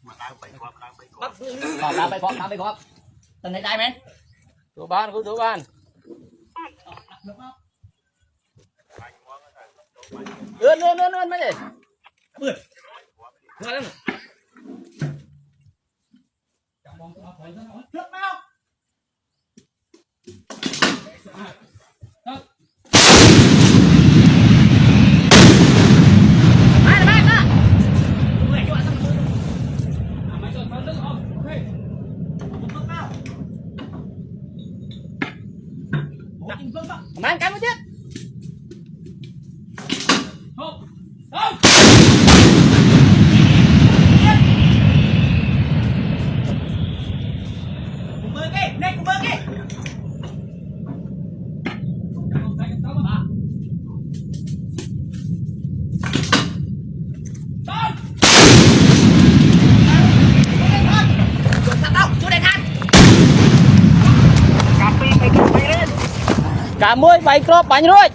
ไปพร้อมตอนไหนได้ไหมตัวบ้านคุณตัวบ้านเลื่อนไม่ได้เปิดมาแล้วจับมองตัวถอยซะหน่อยเลือกมามันกันมาเจ็ดมือกี้เน็กมือกี้cả mươi bảy crop bánh rồi